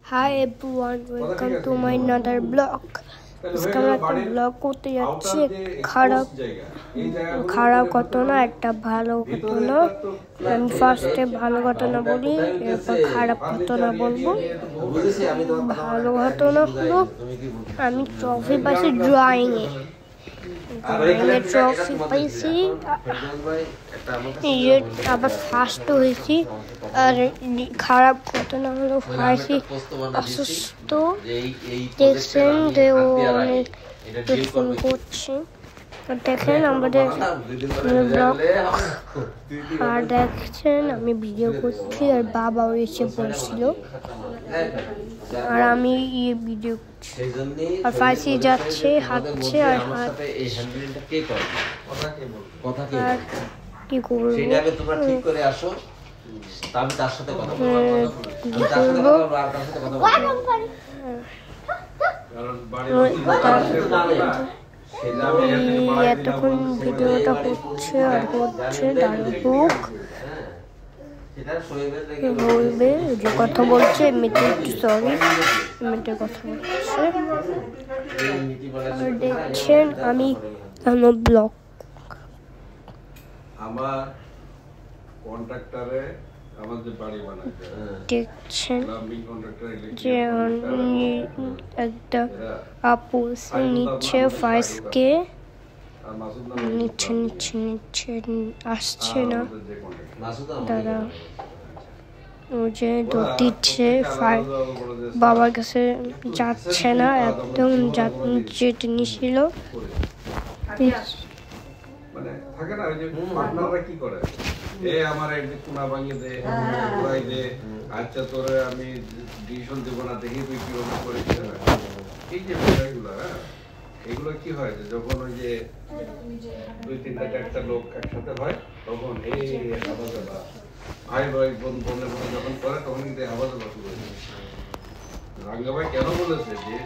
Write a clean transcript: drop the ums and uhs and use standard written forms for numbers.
Hi everyone, welcome to my another vlog. আজকে আমরা একটা ব্লগ করতে যাচ্ছি। খারাপ ঘটনা, একটা ভালো ঘটনা। আমি ফার্স্টে ভালো ঘটনা বলি, এরপর খারাপ ঘটনা বলবো। ভালো ঘটনা হলো আমি ট্রফি পাইছি ড্রয়িংয়ে ট্রফি পাইছি, আবার ফার্স্ট হয়েছি। আর খারাপ ঘটনা হলো পাইছি অসুস্থ, দেখছেন যে ও অনেক ফোন করছে, দেখেন আমাদের ব্লগ। আর দেখছেন আমি ভিডিও করছি আর বাবাও এসে পড়ছিল আর আমি ভিডিও করছি। আর ফাঁসি যাচ্ছে, হাঁটছে আর কি করবো, এতক্ষণ ভিডিওটা হচ্ছে আর হচ্ছে দাঁড়ুক বলবে যে কথা বলছে, এমনিতে একটু সরি, এমনিতে কথা বলছে। আর দেখছেন আমি আমার ব্লগ, আমার কন্ট্রাক্টরে আমাদের বাড়ি বানাইছে, দেখছেন যে একটা আপু নিচ্ছে ফাইসকে, নিচ্ছে আসছে না দাদা, ও যে দুধ দিচ্ছে বাবার কাছে যাচ্ছে না, একদম যেতে নিছিল। মানে থাকে না ওই যে পার্টনাররা কি করে, আমার একদিন কোনা ভাঙিয়ে দে, ঘুরাই দে, আচ্ছা তোরে আমি ডিসিশন দেবো না, দেখি তুই কিভাবে করেছিস। এই যে বিষয়গুলো, এগুলো কি হয় যে যখন ওই যে 2-3-4টা লোক একসাথে হয়, তখন এই আবাজাবা ভাই ভাই বোনে যখন করে, তখন কিন্তু আবাজাবা শুরু হয়ে যায়। রাঙ্গা ভাই কেন বলেছে যে